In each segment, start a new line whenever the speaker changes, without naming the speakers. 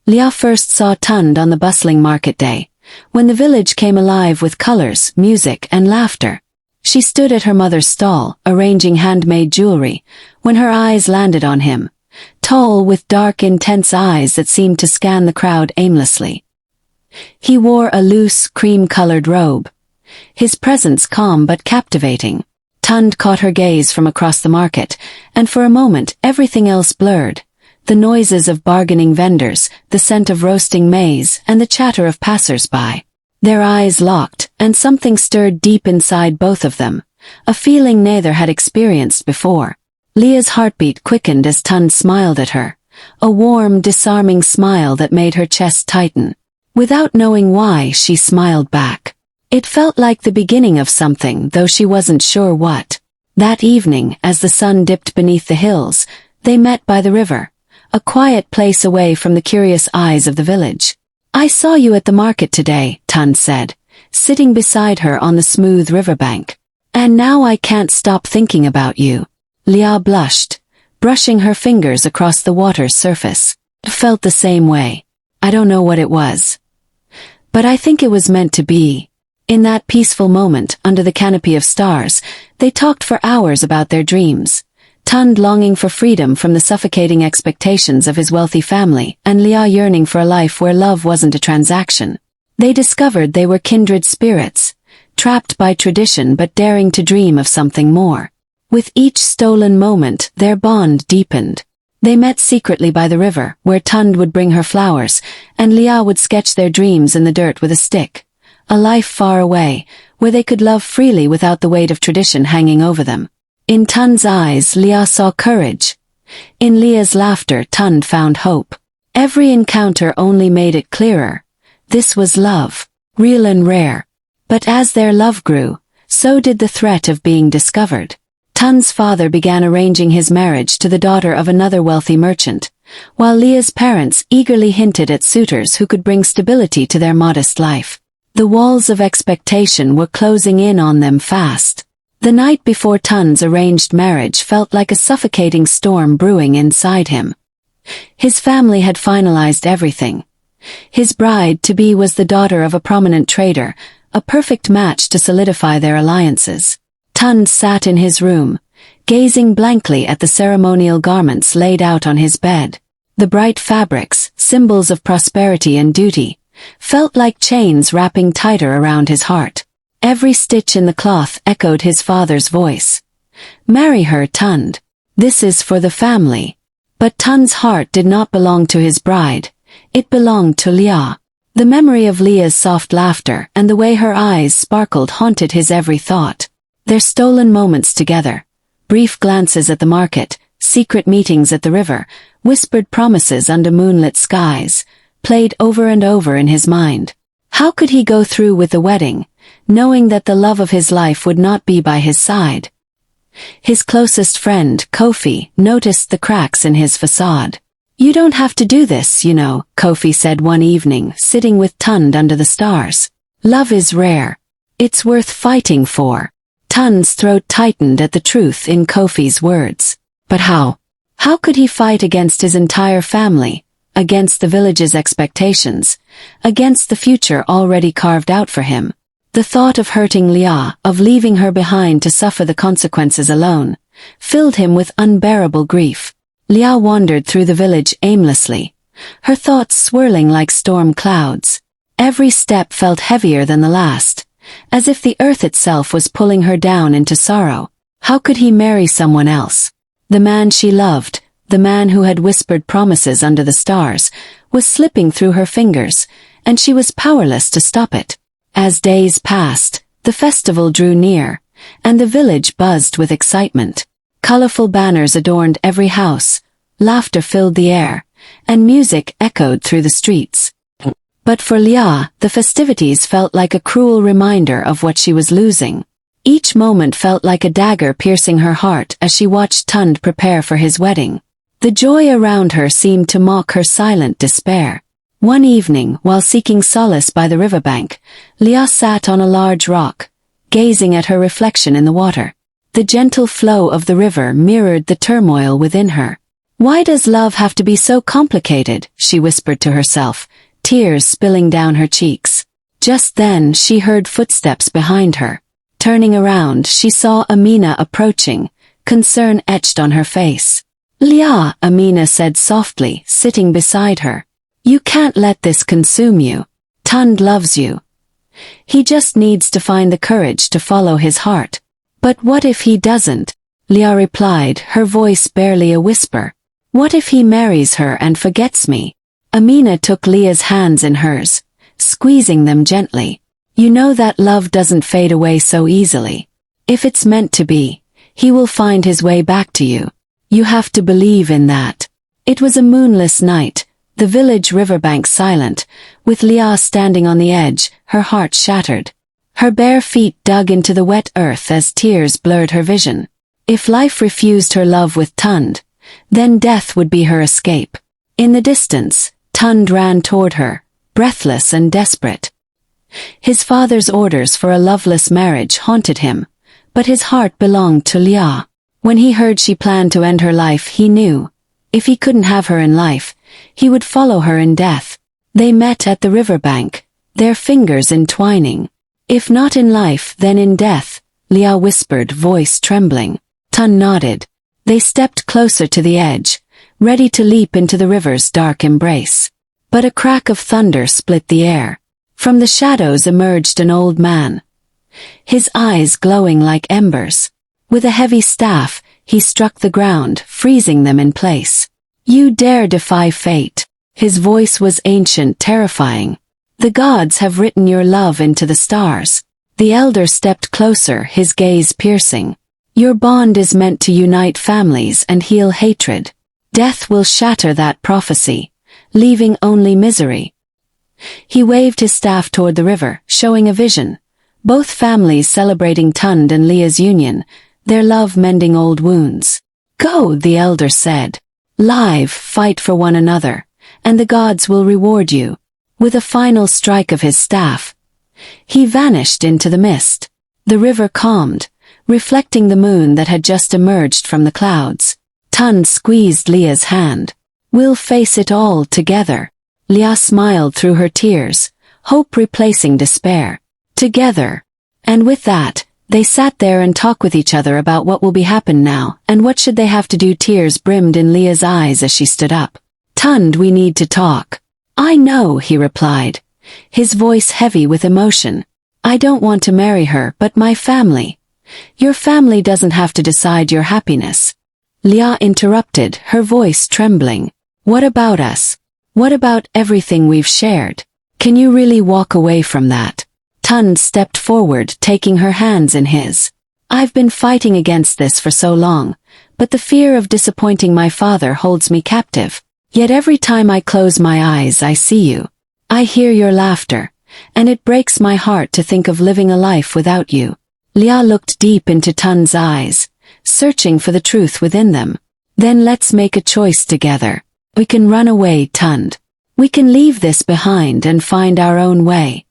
Lia first saw Tunde on the bustling market day, when the village came alive with colors, music, and laughter. She stood at her mother's stall, arranging handmade jewelry, when her eyes landed on him, tall with dark, intense eyes that seemed to scan the crowd aimlessly. He wore a loose, cream-colored robe, his presence calm but captivating. Tunde caught her gaze from across the market, and for a moment everything else blurred. The noises of bargaining vendors, the scent of roasting maize, and the chatter of passers-by. Their eyes locked, and something stirred deep inside both of them, a feeling neither had experienced before. Lia's heartbeat quickened as Tunde smiled at her, a warm, disarming smile that made her chest tighten. Without knowing why, she smiled back. It felt like the beginning of something, though she wasn't sure what. That evening, as the sun dipped beneath the hills, they met by the river, a quiet place away from the curious eyes of the village. "I saw you at the market today," Tunde said, sitting beside her on the smooth riverbank. "And now I can't stop thinking about you." Lia blushed, brushing her fingers across the water's surface. "I felt the same way. I don't know what it was, but I think it was meant to be." In that peaceful moment, under the canopy of stars, they talked for hours about their dreams. Tunde longing for freedom from the suffocating expectations of his wealthy family, and Lia yearning for a life where love wasn't a transaction. They discovered they were kindred spirits, trapped by tradition but daring to dream of something more. With each stolen moment, their bond deepened. They met secretly by the river, where Tunde would bring her flowers, and Lia would sketch their dreams in the dirt with a stick. A life far away, where they could love freely without the weight of tradition hanging over them. In Tunde's eyes, Lia saw courage. In Lia's laughter, Tunde found hope. Every encounter only made it clearer. This was love, real and rare. But as their love grew, so did the threat of being discovered. Tunde's father began arranging his marriage to the daughter of another wealthy merchant, while Lia's parents eagerly hinted at suitors who could bring stability to their modest life. The walls of expectation were closing in on them fast. The night before Tunde's arranged marriage felt like a suffocating storm brewing inside him. His family had finalized everything. His bride-to-be was the daughter of a prominent trader, a perfect match to solidify their alliances. Tunde sat in his room, gazing blankly at the ceremonial garments laid out on his bed. The bright fabrics, symbols of prosperity and duty, felt like chains wrapping tighter around his heart. Every stitch in the cloth echoed his father's voice. "Marry her, Tunde. This is for the family." But Tunde's heart did not belong to his bride. It belonged to Lia. The memory of Lia's soft laughter and the way her eyes sparkled haunted his every thought. Their stolen moments together, brief glances at the market, secret meetings at the river, whispered promises under moonlit skies, played over and over in his mind. How could he go through with the wedding, knowing that the love of his life would not be by his side? His closest friend, Kofi, noticed the cracks in his facade. "You don't have to do this, you know," Kofi said one evening, sitting with Tunde under the stars. "Love is rare. It's worth fighting for." Tunde's throat tightened at the truth in Kofi's words. But how? How could he fight against his entire family, against the village's expectations, against the future already carved out for him? The thought of hurting Lia, of leaving her behind to suffer the consequences alone, filled him with unbearable grief. Lia wandered through the village aimlessly, her thoughts swirling like storm clouds. Every step felt heavier than the last, as if the earth itself was pulling her down into sorrow. How could he marry someone else? The man she loved, the man who had whispered promises under the stars, was slipping through her fingers, and she was powerless to stop it. As days passed, the festival drew near, and the village buzzed with excitement. Colorful banners adorned every house, laughter filled the air, and music echoed through the streets. But for Lia, the festivities felt like a cruel reminder of what she was losing. Each moment felt like a dagger piercing her heart as she watched Tunde prepare for his wedding. The joy around her seemed to mock her silent despair. One evening, while seeking solace by the riverbank, Lia sat on a large rock, gazing at her reflection in the water. The gentle flow of the river mirrored the turmoil within her. Why does love have to be so complicated? She whispered to herself, tears spilling down her cheeks. Just then she heard footsteps behind her. Turning around, she saw Amina approaching, concern etched on her face. Lia, Amina said softly, sitting beside her. You can't let this consume you. Tunde loves you. He just needs to find the courage to follow his heart. But what if he doesn't? Lia replied, her voice barely a whisper. What if he marries her and forgets me? Amina took Lia's hands in hers, squeezing them gently. You know that love doesn't fade away so easily. If it's meant to be, he will find his way back to you. You have to believe in that. It was a moonless night, the village riverbank silent, with Lia standing on the edge, her heart shattered. Her bare feet dug into the wet earth as tears blurred her vision. If life refused her love with Tunde, then death would be her escape. In the distance, Tunde ran toward her, breathless and desperate. His father's orders for a loveless marriage haunted him, but his heart belonged to Lia. When he heard she planned to end her life, he knew, if he couldn't have her in life, he would follow her in death. They met at the riverbank, their fingers entwining. If not in life, then in death, Lia whispered, voice trembling. Tunde nodded. They stepped closer to the edge, ready to leap into the river's dark embrace. But a crack of thunder split the air. From the shadows emerged an old man, his eyes glowing like embers. With a heavy staff, he struck the ground, freezing them in place. You dare defy fate. His voice was ancient, terrifying. The gods have written your love into the stars. The elder stepped closer, his gaze piercing. Your bond is meant to unite families and heal hatred. Death will shatter that prophecy, leaving only misery. He waved his staff toward the river, showing a vision. Both families celebrating Tunde and Lia's union, their love mending old wounds. Go, the elder said. Live, fight for one another, and the gods will reward you. With a final strike of his staff, he vanished into the mist. The river calmed, reflecting the moon that had just emerged from the clouds. Tunde squeezed Lia's hand. We'll face it all together. Lia smiled through her tears, hope replacing despair. Together. And with that, they sat there and talked with each other about what will be happen now, and what should they have to do. Tears brimmed in Lia's eyes as she stood up. Tunde, we need to talk. I know, he replied, his voice heavy with emotion. I don't want to marry her, but my family. Your family doesn't have to decide your happiness. Lia interrupted, her voice trembling. What about us? What about everything we've shared? Can you really walk away from that? Tunde stepped forward, taking her hands in his. I've been fighting against this for so long, but the fear of disappointing my father holds me captive. Yet every time I close my eyes I see you. I hear your laughter, and it breaks my heart to think of living a life without you. Lia looked deep into Tunde's eyes, searching for the truth within them. Then let's make a choice together. We can run away, Tunde. We can leave this behind and find our own way.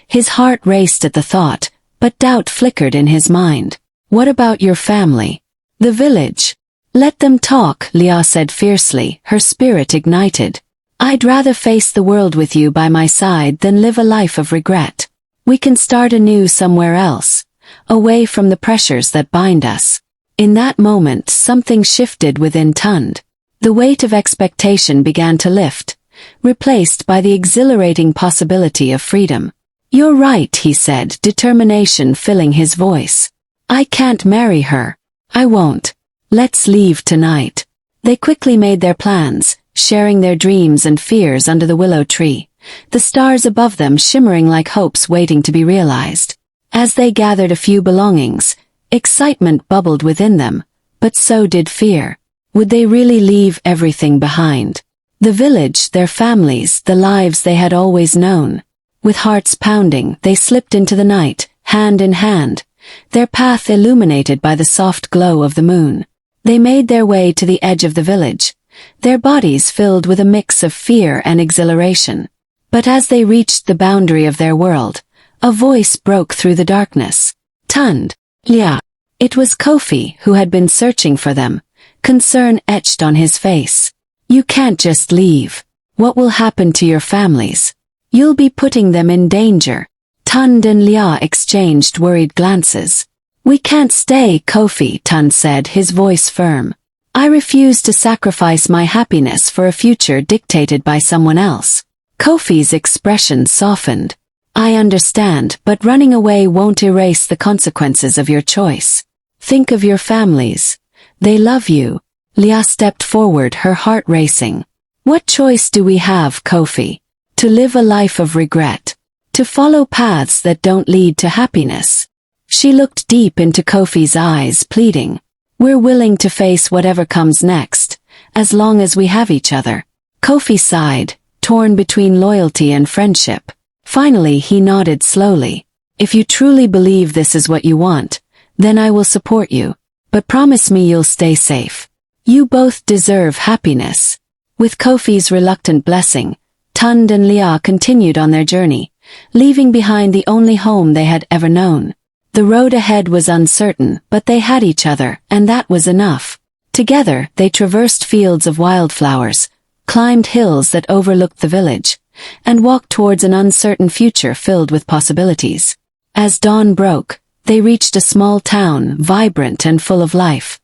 His heart raced at the thought, but doubt flickered in his mind. What about your family? The village? Let them talk, Lia said fiercely, her spirit ignited. I'd rather face the world with you by my side than live a life of regret. We can start anew somewhere else, away from the pressures that bind us. In that moment, something shifted within Tunde. The weight of expectation began to lift, replaced by the exhilarating possibility of freedom. You're right, he said, determination filling his voice. I can't marry her. I won't. Let's leave tonight. They quickly made their plans, sharing their dreams and fears under the willow tree, the stars above them shimmering like hopes waiting to be realized. As they gathered a few belongings, excitement bubbled within them, but so did fear. Would they really leave everything behind? The village, their families, the lives they had always known. With hearts pounding, they slipped into the night, hand in hand, their path illuminated by the soft glow of the moon. They made their way to the edge of the village, their bodies filled with a mix of fear and exhilaration. But as they reached the boundary of their world, a voice broke through the darkness. Tunde, Lia. It was Kofi, who had been searching for them, concern etched on his face. You can't just leave. What will happen to your families? You'll be putting them in danger. Tunde and Lia exchanged worried glances. We can't stay, Kofi, Tunde said, his voice firm. I refuse to sacrifice my happiness for a future dictated by someone else. Kofi's expression softened. I understand, but running away won't erase the consequences of your choice. Think of your families. They love you. Lia stepped forward, her heart racing. What choice do we have, Kofi? To live a life of regret. To follow paths that don't lead to happiness. She looked deep into Kofi's eyes, pleading. We're willing to face whatever comes next, as long as we have each other. Kofi sighed, torn between loyalty and friendship. Finally he nodded slowly. If you truly believe this is what you want, then I will support you. But promise me you'll stay safe. You both deserve happiness. With Kofi's reluctant blessing, Tunde and Lia continued on their journey, leaving behind the only home they had ever known. The road ahead was uncertain, but they had each other, and that was enough. Together, they traversed fields of wildflowers, climbed hills that overlooked the village, and walked towards an uncertain future filled with possibilities. As dawn broke, they reached a small town, vibrant and full of life.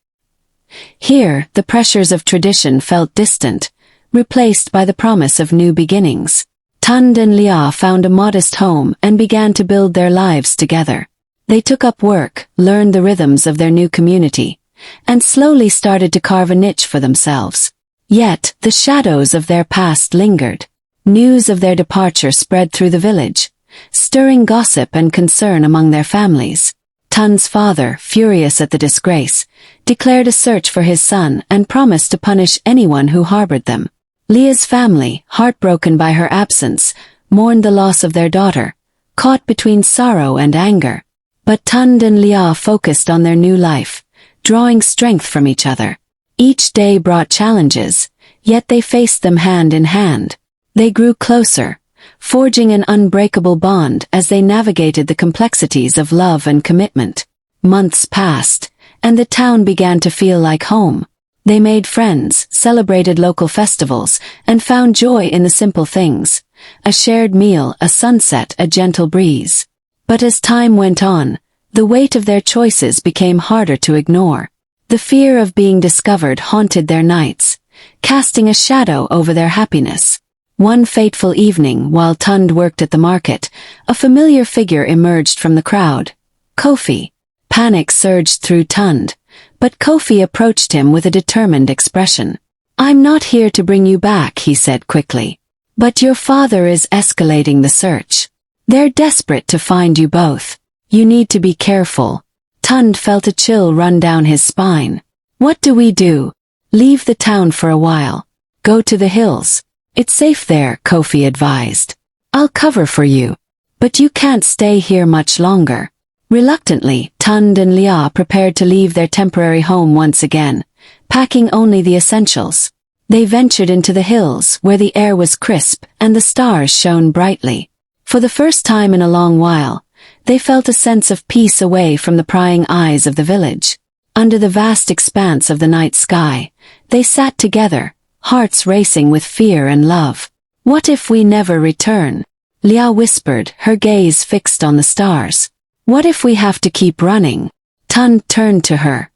Here, the pressures of tradition felt distant, replaced by the promise of new beginnings. Tunde and Lia found a modest home and began to build their lives together. They took up work, learned the rhythms of their new community, and slowly started to carve a niche for themselves. Yet, the shadows of their past lingered. News of their departure spread through the village, stirring gossip and concern among their families. Tunde's father, furious at the disgrace, declared a search for his son and promised to punish anyone who harbored them. Lia's family, heartbroken by her absence, mourned the loss of their daughter, caught between sorrow and anger. But Tunde and Lia focused on their new life, drawing strength from each other. Each day brought challenges, yet they faced them hand in hand. They grew closer, forging an unbreakable bond as they navigated the complexities of love and commitment. Months passed, and the town began to feel like home. They made friends, celebrated local festivals, and found joy in the simple things. A shared meal, a sunset, a gentle breeze. But as time went on, the weight of their choices became harder to ignore. The fear of being discovered haunted their nights, casting a shadow over their happiness. One fateful evening, while Tunde worked at the market, a familiar figure emerged from the crowd. Kofi. Panic surged through Tunde, but Kofi approached him with a determined expression. I'm not here to bring you back, he said quickly. But your father is escalating the search. They're desperate to find you both. You need to be careful. Tunde felt a chill run down his spine. What do we do? Leave the town for a while. Go to the hills. It's safe there, Kofi advised. I'll cover for you. But you can't stay here much longer. Reluctantly, Tunde and Lia prepared to leave their temporary home once again, packing only the essentials. They ventured into the hills where the air was crisp and the stars shone brightly. For the first time in a long while, they felt a sense of peace away from the prying eyes of the village. Under the vast expanse of the night sky, they sat together, hearts racing with fear and love. What if we never return? Lia whispered, her gaze fixed on the stars. What if we have to keep running? Tunde turned to her,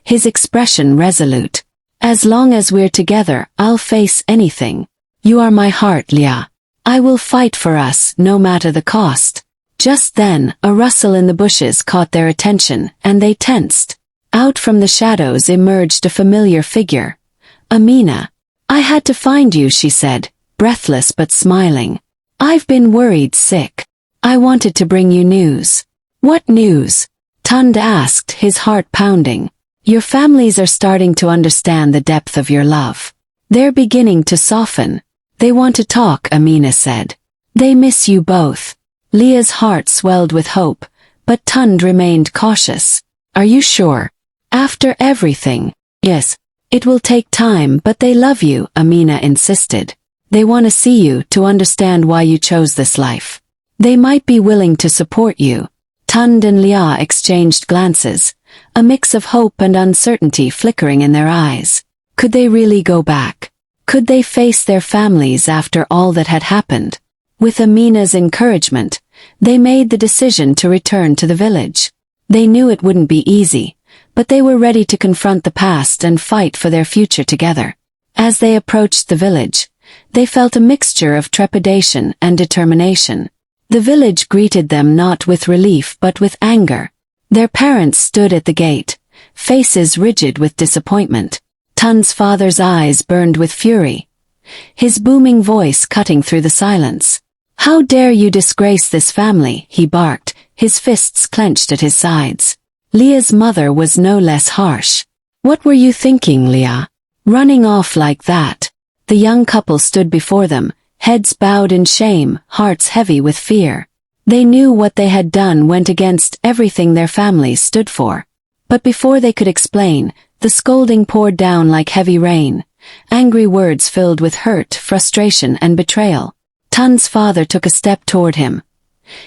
his expression resolute. As long as we're together, I'll face anything. You are my heart, Lia. I will fight for us, no matter the cost. Just then, a rustle in the bushes caught their attention, and they tensed. Out from the shadows emerged a familiar figure. Amina. I had to find you, she said, breathless but smiling. I've been worried sick. I wanted to bring you news. What news? Tunde asked, his heart pounding. Your families are starting to understand the depth of your love. They're beginning to soften. They want to talk, Amina said. They miss you both. Lia's heart swelled with hope, but Tunde remained cautious. Are you sure? After everything? Yes. It will take time, but they love you, Amina insisted. They want to see you to understand why you chose this life. They might be willing to support you. Tunde and Lia exchanged glances, a mix of hope and uncertainty flickering in their eyes. Could they really go back? Could they face their families after all that had happened? With Amina's encouragement, they made the decision to return to the village. They knew it wouldn't be easy, but they were ready to confront the past and fight for their future together. As they approached the village, they felt a mixture of trepidation and determination. The village greeted them not with relief but with anger. Their parents stood at the gate, faces rigid with disappointment. Tunde's father's eyes burned with fury, his booming voice cutting through the silence. "How dare you disgrace this family?" he barked, his fists clenched at his sides. Lia's mother was no less harsh. "What were you thinking, Lia? Running off like that?" The young couple stood before them, heads bowed in shame, hearts heavy with fear. They knew what they had done went against everything their families stood for. But before they could explain, the scolding poured down like heavy rain, angry words filled with hurt, frustration, and betrayal. Tunde's father took a step toward him,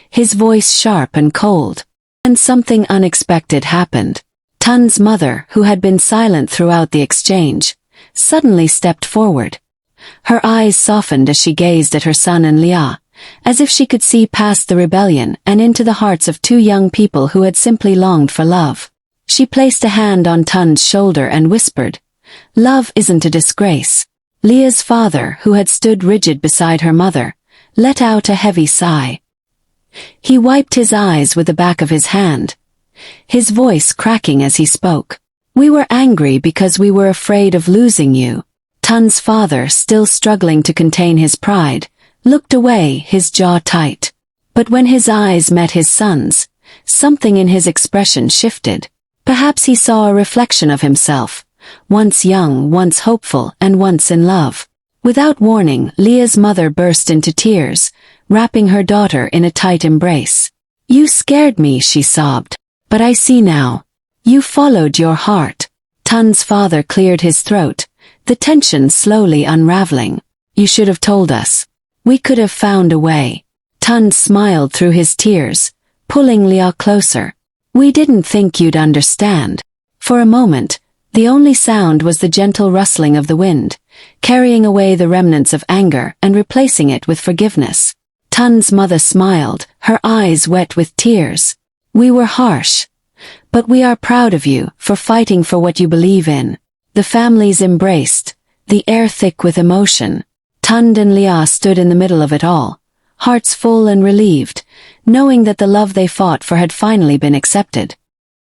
his voice sharp and cold. And something unexpected happened. Tunde's mother, who had been silent throughout the exchange, suddenly stepped forward. Her eyes softened as she gazed at her son and Lia, as if she could see past the rebellion and into the hearts of two young people who had simply longed for love. She placed a hand on Tunde's shoulder and whispered, "Love isn't a disgrace." Lia's father, who had stood rigid beside her mother, let out a heavy sigh. He wiped his eyes with the back of his hand, his voice cracking as he spoke. "We were angry because we were afraid of losing you." Tunde's father, still struggling to contain his pride, looked away, his jaw tight. But when his eyes met his son's, something in his expression shifted. Perhaps he saw a reflection of himself, once young, once hopeful, and once in love. Without warning, Lia's mother burst into tears, wrapping her daughter in a tight embrace. "You scared me," she sobbed. "But I see now. You followed your heart." Tunde's father cleared his throat, the tension slowly unraveling. "You should have told us. We could have found a way." Tunde smiled through his tears, pulling Lia closer. "We didn't think you'd understand." For a moment, the only sound was the gentle rustling of the wind, carrying away the remnants of anger and replacing it with forgiveness. Tunde's mother smiled, her eyes wet with tears. "We were harsh, but we are proud of you for fighting for what you believe in." The families embraced, the air thick with emotion. Tunde and Lia stood in the middle of it all, hearts full and relieved, knowing that the love they fought for had finally been accepted.